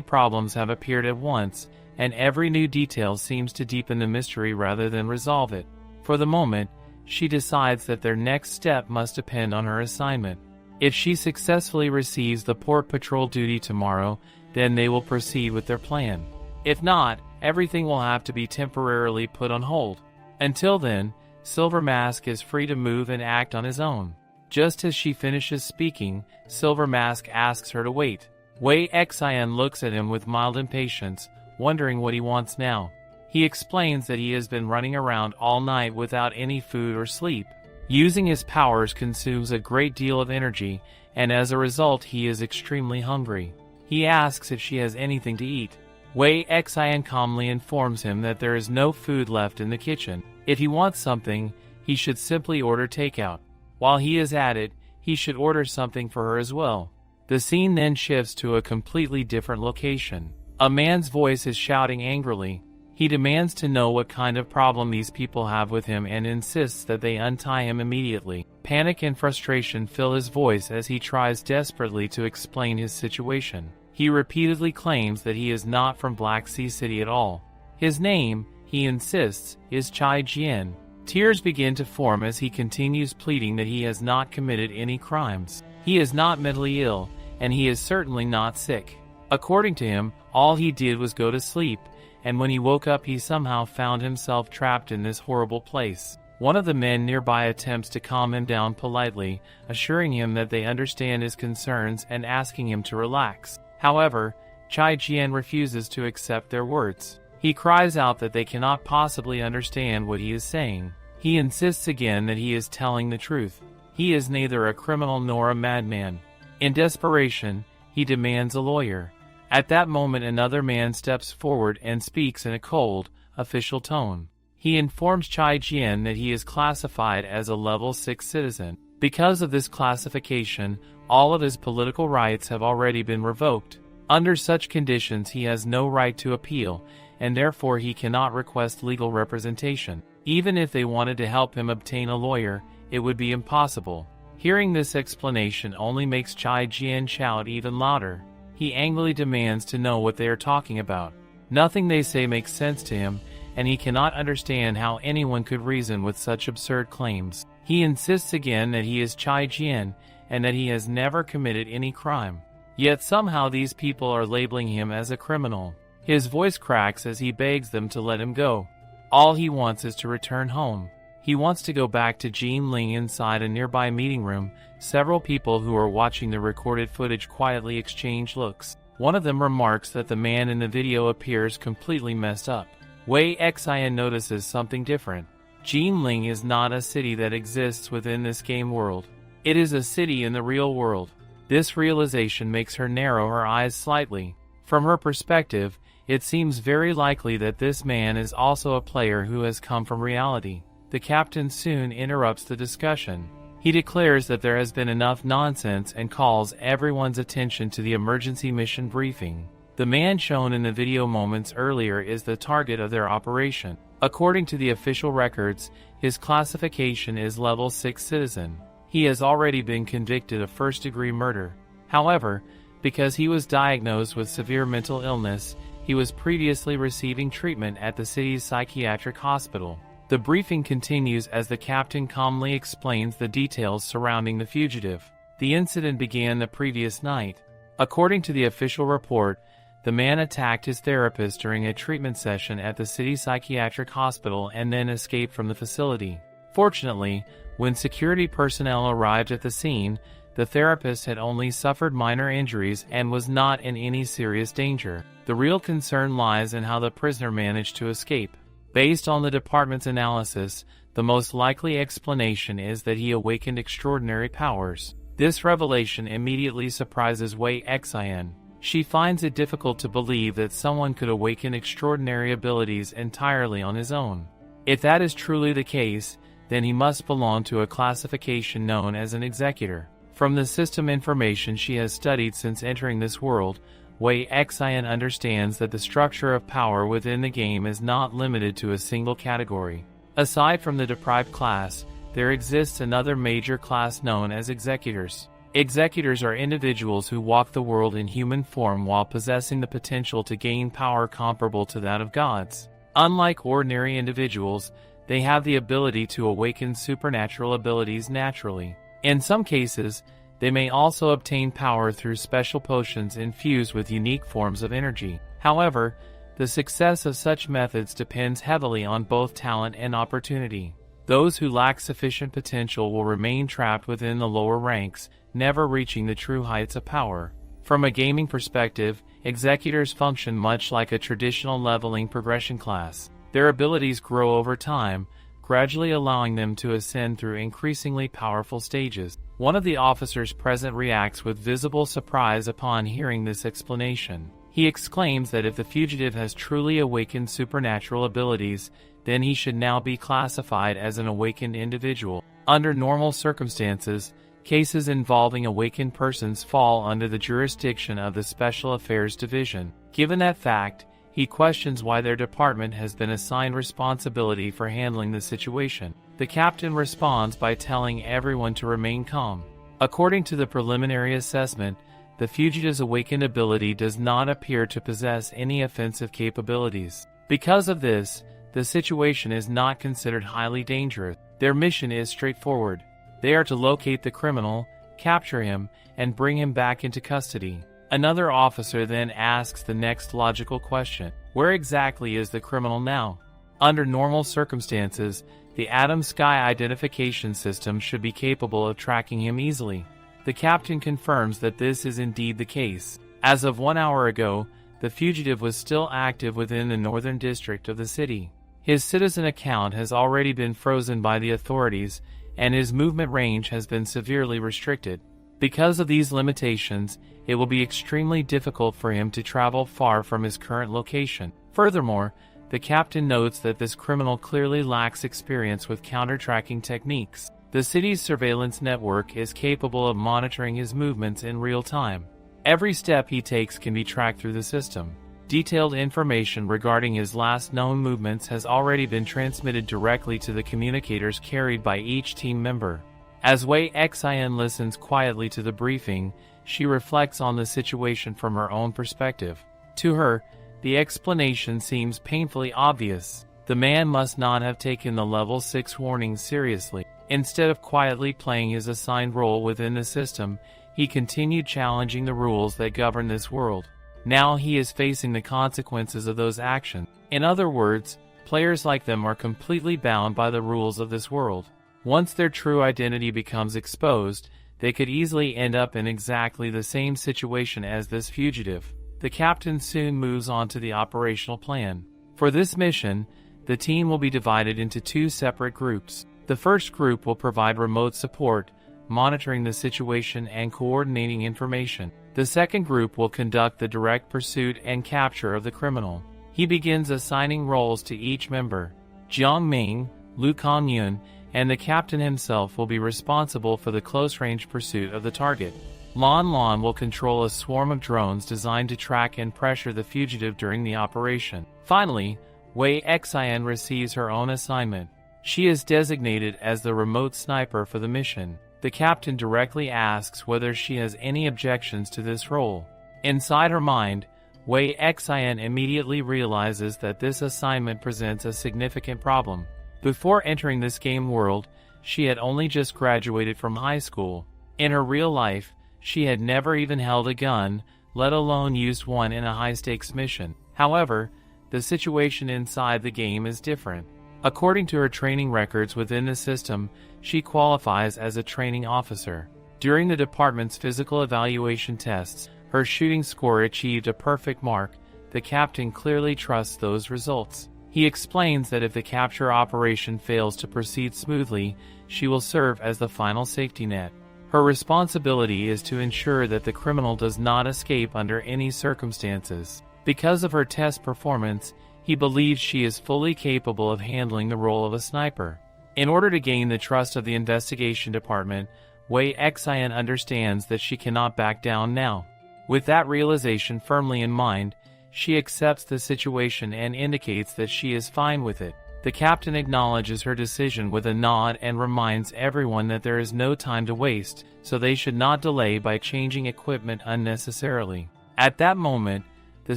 problems have appeared at once, and every new detail seems to deepen the mystery rather than resolve it. For the moment, she decides that their next step must depend on her assignment. If she successfully receives the port patrol duty tomorrow, then they will proceed with their plan. If not, everything will have to be temporarily put on hold. Until then, Silver Mask is free to move and act on his own. Just as she finishes speaking, Silver Mask asks her to wait. Wei Xian looks at him with mild impatience, wondering what he wants now. He explains that he has been running around all night without any food or sleep. Using his powers consumes a great deal of energy, and as a result he is extremely hungry. He asks if she has anything to eat. Wei Xian calmly informs him that there is no food left in the kitchen. If he wants something, he should simply order takeout. While he is at it, he should order something for her as well. The scene then shifts to a completely different location. A man's voice is shouting angrily. He demands to know what kind of problem these people have with him and insists that they untie him immediately. Panic and frustration fill his voice as he tries desperately to explain his situation. He repeatedly claims that he is not from Black Sea City at all. His name, he insists, is Chai Jian. Tears begin to form as he continues pleading that he has not committed any crimes. He is not mentally ill, and he is certainly not sick. According to him, all he did was go to sleep, and when he woke up he somehow found himself trapped in this horrible place. One of the men nearby attempts to calm him down politely, assuring him that they understand his concerns and asking him to relax. However, Chai Jian refuses to accept their words. He cries out that they cannot possibly understand what he is saying. He insists again that he is telling the truth. He is neither a criminal nor a madman. In desperation, he demands a lawyer. At that moment another man steps forward and speaks in a cold, official tone. He informs Chai Jian that he is classified as a level 6 citizen. Because of this classification, all of his political rights have already been revoked. Under such conditions he has no right to appeal, and therefore he cannot request legal representation. Even if they wanted to help him obtain a lawyer, it would be impossible. Hearing this explanation only makes Chai Jian shout even louder. He angrily demands to know what they are talking about. Nothing they say makes sense to him, and he cannot understand how anyone could reason with such absurd claims. He insists again that he is Chai Jian, and that he has never committed any crime. Yet somehow these people are labeling him as a criminal. His voice cracks as he begs them to let him go. All he wants is to return home. He wants to go back to Jean Ling inside a nearby meeting room. Several people who are watching the recorded footage quietly exchange looks. One of them remarks that the man in the video appears completely messed up. Wei Xian notices something different. Jean Ling is not a city that exists within this game world. It is a city in the real world. This realization makes her narrow her eyes slightly. From her perspective, it seems very likely that this man is also a player who has come from reality. The captain soon interrupts the discussion. He declares that there has been enough nonsense and calls everyone's attention to the emergency mission briefing. The man shown in the video moments earlier is the target of their operation. According to the official records, his classification is level 6 citizen. He has already been convicted of first-degree murder. However, because he was diagnosed with severe mental illness, he was previously receiving treatment at the city's psychiatric hospital. The briefing continues as the captain calmly explains the details surrounding the fugitive. The incident began the previous night. According to the official report, the man attacked his therapist during a treatment session at the city psychiatric hospital and then escaped from the facility. Fortunately, when security personnel arrived at the scene, the therapist had only suffered minor injuries and was not in any serious danger. The real concern lies in how the prisoner managed to escape. Based on the department's analysis, the most likely explanation is that he awakened extraordinary powers. This revelation immediately surprises Wei Xian. She finds it difficult to believe that someone could awaken extraordinary abilities entirely on his own. If that is truly the case, then he must belong to a classification known as an executor. From the system information she has studied since entering this world, Wei Xian understands that the structure of power within the game is not limited to a single category. Aside from the deprived class, there exists another major class known as executors. Executors are individuals who walk the world in human form while possessing the potential to gain power comparable to that of gods. Unlike ordinary individuals, they have the ability to awaken supernatural abilities naturally. In some cases, they may also obtain power through special potions infused with unique forms of energy. However, the success of such methods depends heavily on both talent and opportunity. Those who lack sufficient potential will remain trapped within the lower ranks, never reaching the true heights of power. From a gaming perspective, executors function much like a traditional leveling progression class. Their abilities grow over time, gradually allowing them to ascend through increasingly powerful stages. One of the officers present reacts with visible surprise upon hearing this explanation. He exclaims that if the fugitive has truly awakened supernatural abilities, then he should now be classified as an awakened individual. Under normal circumstances, cases involving awakened persons fall under the jurisdiction of the Special Affairs Division. Given that fact, he questions why their department has been assigned responsibility for handling the situation. The captain responds by telling everyone to remain calm. According to the preliminary assessment, the fugitive's awakened ability does not appear to possess any offensive capabilities. Because of this, the situation is not considered highly dangerous. Their mission is straightforward. They are to locate the criminal, capture him, and bring him back into custody. Another officer then asks the next logical question: where exactly is the criminal now? Under normal circumstances, the Atom Sky identification system should be capable of tracking him easily. The captain confirms that this is indeed the case. As of 1 hour ago, the fugitive was still active within the northern district of the city. His citizen account has already been frozen by the authorities, and his movement range has been severely restricted. Because of these limitations, it will be extremely difficult for him to travel far from his current location. Furthermore, the captain notes that this criminal clearly lacks experience with counter-tracking techniques. The city's surveillance network is capable of monitoring his movements in real time. Every step he takes can be tracked through the system. Detailed information regarding his last known movements has already been transmitted directly to the communicators carried by each team member. As Wei Xian listens quietly to the briefing, she reflects on the situation from her own perspective. To her, the explanation seems painfully obvious. The man must not have taken the level 6 warning seriously. Instead of quietly playing his assigned role within the system, he continued challenging the rules that govern this world. Now he is facing the consequences of those actions. In other words, players like them are completely bound by the rules of this world. Once their true identity becomes exposed, they could easily end up in exactly the same situation as this fugitive. The captain soon moves on to the operational plan. For this mission, the team will be divided into 2 separate groups. The first group will provide remote support, monitoring the situation and coordinating information. The second group will conduct the direct pursuit and capture of the criminal. He begins assigning roles to each member. Jiang Ming, Lu Kangyun, and the captain himself will be responsible for the close-range pursuit of the target. Lan Lan will control a swarm of drones designed to track and pressure the fugitive during the operation. Finally, Wei Xian receives her own assignment. She is designated as the remote sniper for the mission. The captain directly asks whether she has any objections to this role. Inside her mind, Wei Xian immediately realizes that this assignment presents a significant problem. Before entering this game world, she had only just graduated from high school. In her real life, she had never even held a gun, let alone used one in a high-stakes mission. However, the situation inside the game is different. According to her training records within the system, she qualifies as a training officer. During the department's physical evaluation tests, her shooting score achieved a perfect mark. The captain clearly trusts those results. He explains that if the capture operation fails to proceed smoothly, she will serve as the final safety net. Her responsibility is to ensure that the criminal does not escape under any circumstances. Because of her test performance, he believes she is fully capable of handling the role of a sniper. In order to gain the trust of the investigation department, Wei Xian understands that she cannot back down now. With that realization firmly in mind, she accepts the situation and indicates that she is fine with it. The captain acknowledges her decision with a nod and reminds everyone that there is no time to waste, so they should not delay by changing equipment unnecessarily. At that moment, the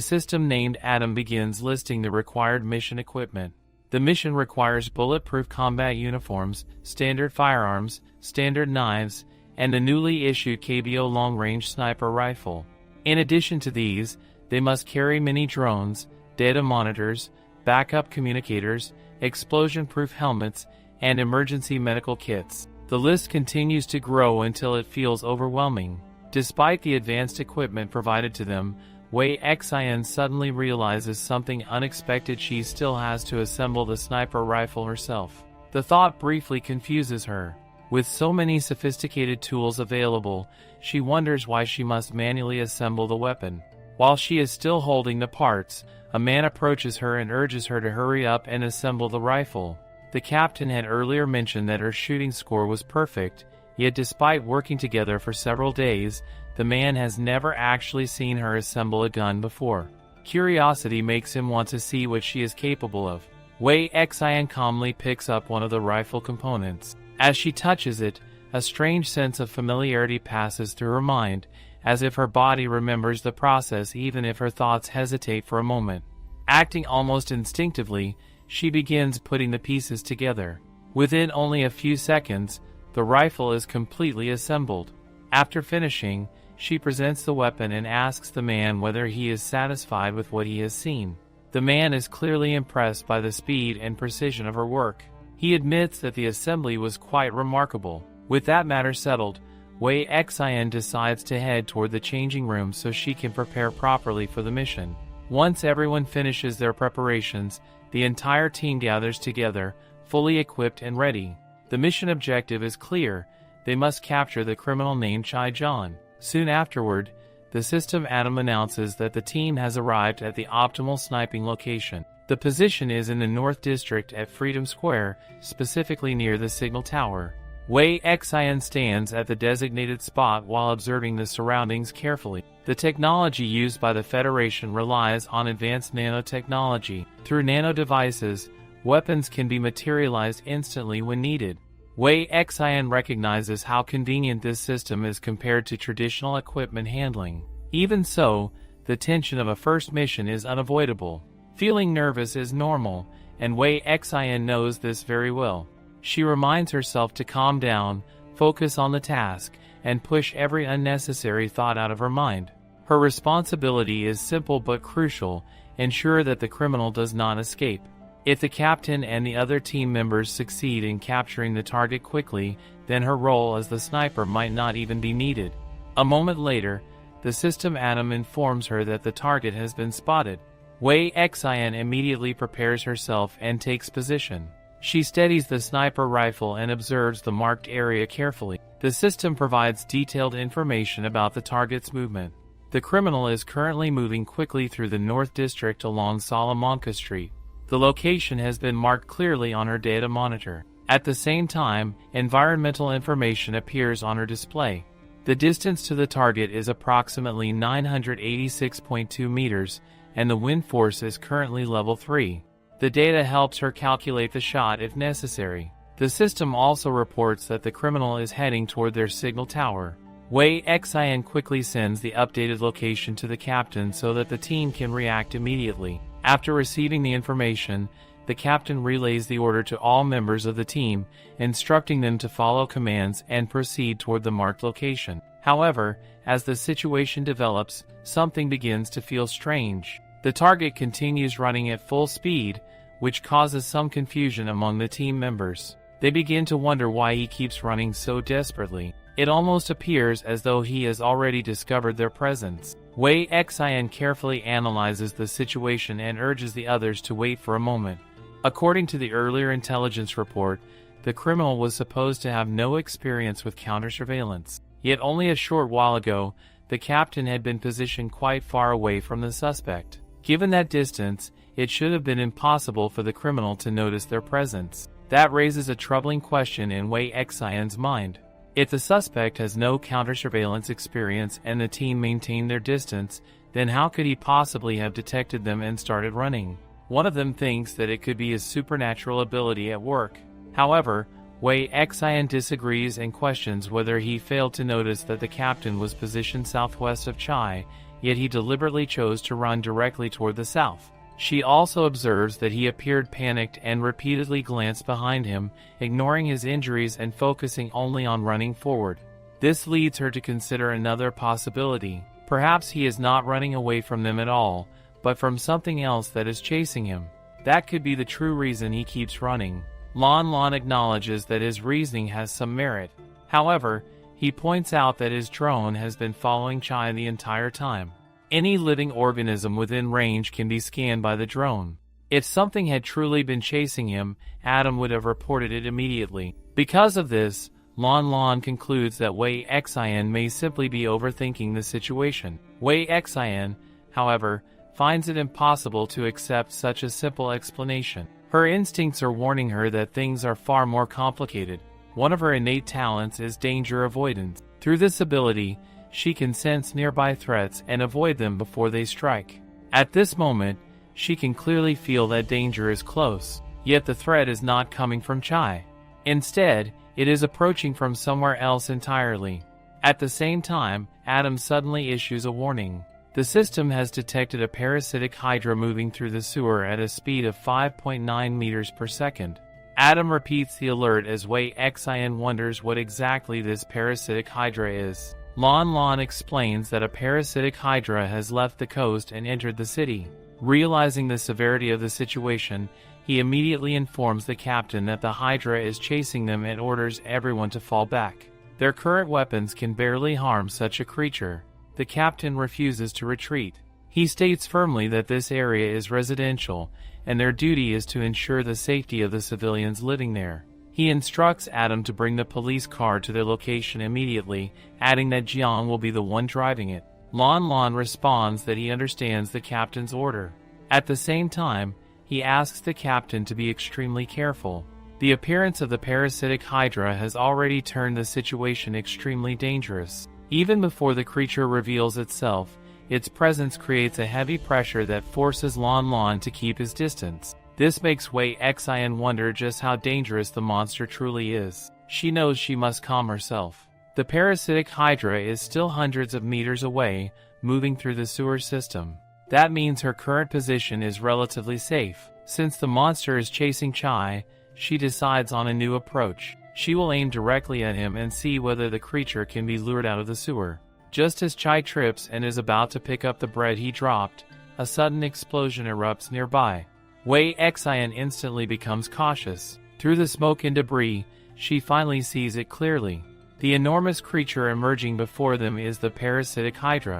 system named Adam begins listing the required mission equipment. The mission requires bulletproof combat uniforms, standard firearms, standard knives, and a newly issued KBO long-range sniper rifle. In addition to these, they must carry mini drones, data monitors, backup communicators, explosion-proof helmets, and emergency medical kits. The list continues to grow until it feels overwhelming. Despite the advanced equipment provided to them, Wei Xian suddenly realizes something unexpected: she still has to assemble the sniper rifle herself. The thought briefly confuses her. With so many sophisticated tools available, she wonders why she must manually assemble the weapon. While she is still holding the parts, a man approaches her and urges her to hurry up and assemble the rifle. The captain had earlier mentioned that her shooting score was perfect, yet despite working together for several days, the man has never actually seen her assemble a gun before. Curiosity makes him want to see what she is capable of. Wei Xian calmly picks up one of the rifle components. As she touches it, a strange sense of familiarity passes through her mind, as if her body remembers the process even if her thoughts hesitate for a moment. Acting almost instinctively, she begins putting the pieces together. Within only a few seconds, the rifle is completely assembled. After finishing, she presents the weapon and asks the man whether he is satisfied with what he has seen. The man is clearly impressed by the speed and precision of her work. He admits that the assembly was quite remarkable. With that matter settled, Wei Xian decides to head toward the changing room so she can prepare properly for the mission. Once everyone finishes their preparations, the entire team gathers together, fully equipped and ready. The mission objective is clear: they must capture the criminal named Chai John. Soon afterward, the system Adam announces that the team has arrived at the optimal sniping location. The position is in the North District at Freedom Square, specifically near the signal tower. Wei Xian stands at the designated spot while observing the surroundings carefully. The technology used by the Federation relies on advanced nanotechnology. Through nano devices, weapons can be materialized instantly when needed. Wei Xian recognizes how convenient this system is compared to traditional equipment handling. Even so, the tension of a first mission is unavoidable. Feeling nervous is normal, and Wei Xian knows this very well. She reminds herself to calm down, focus on the task, and push every unnecessary thought out of her mind. Her responsibility is simple but crucial: ensure that the criminal does not escape. If the captain and the other team members succeed in capturing the target quickly, then her role as the sniper might not even be needed. A moment later, the system Adam informs her that the target has been spotted. Wei Xian immediately prepares herself and takes position. She steadies the sniper rifle and observes the marked area carefully. The system provides detailed information about the target's movement. The criminal is currently moving quickly through the North District along Salamanca Street. The location has been marked clearly on her data monitor. At the same time, environmental information appears on her display. The distance to the target is approximately 986.2 meters, and the wind force is currently level 3. The data helps her calculate the shot if necessary. The system also reports that the criminal is heading toward their signal tower. Wei Xian quickly sends the updated location to the captain so that the team can react immediately. After receiving the information, the captain relays the order to all members of the team, instructing them to follow commands and proceed toward the marked location. However, as the situation develops, something begins to feel strange. The target continues running at full speed, which causes some confusion among the team members. They begin to wonder why he keeps running so desperately. It almost appears as though he has already discovered their presence. Wei Xian carefully analyzes the situation and urges the others to wait for a moment. According to the earlier intelligence report, the criminal was supposed to have no experience with counter-surveillance. Yet only a short while ago, the captain had been positioned quite far away from the suspect. Given that distance, it should have been impossible for the criminal to notice their presence. That raises a troubling question in Wei Xian's mind. If the suspect has no counter-surveillance experience and the team maintained their distance, then how could he possibly have detected them and started running? One of them thinks that it could be his supernatural ability at work. However, Wei Xian disagrees and questions whether he failed to notice that the captain was positioned southwest of Chai, yet he deliberately chose to run directly toward the south. She also observes that he appeared panicked and repeatedly glanced behind him, ignoring his injuries and focusing only on running forward. This leads her to consider another possibility. Perhaps he is not running away from them at all, but from something else that is chasing him. That could be the true reason he keeps running. Lon Lon acknowledges that his reasoning has some merit. However, he points out that his drone has been following Chai the entire time. Any living organism within range can be scanned by the drone. If something had truly been chasing him, Adam would have reported it immediately. Because of this, Lon Lon concludes that Wei Xian may simply be overthinking the situation. Wei Xian, however, finds it impossible to accept such a simple explanation. Her instincts are warning her that things are far more complicated. One of her innate talents is danger avoidance. Through this ability, she can sense nearby threats and avoid them before they strike. At this moment, she can clearly feel that danger is close, yet the threat is not coming from Chai. Instead, it is approaching from somewhere else entirely. At the same time, Adam suddenly issues a warning. The system has detected a parasitic hydra moving through the sewer at a speed of 5.9 meters per second. Adam repeats the alert as Wei Xian wonders what exactly this parasitic hydra is. Lon Lon explains that a parasitic hydra has left the coast and entered the city. Realizing the severity of the situation, he immediately informs the captain that the hydra is chasing them and orders everyone to fall back. Their current weapons can barely harm such a creature. The captain refuses to retreat. He states firmly that this area is residential, and their duty is to ensure the safety of the civilians living there. He instructs Adam to bring the police car to their location immediately, adding that Jiang will be the one driving it. Lon Lon responds that he understands the captain's order. At the same time, he asks the captain to be extremely careful. The appearance of the parasitic hydra has already turned the situation extremely dangerous. Even before the creature reveals itself, its presence creates a heavy pressure that forces Lon Lon to keep his distance. This makes Wei Xian wonder just how dangerous the monster truly is. She knows she must calm herself. The parasitic hydra is still hundreds of meters away, moving through the sewer system. That means her current position is relatively safe. Since the monster is chasing Chai, she decides on a new approach. She will aim directly at him and see whether the creature can be lured out of the sewer. Just as Chai trips and is about to pick up the bread he dropped, a sudden explosion erupts nearby. Wei Xian instantly becomes cautious. Through the smoke and debris, she finally sees it clearly. The enormous creature emerging before them is the parasitic hydra.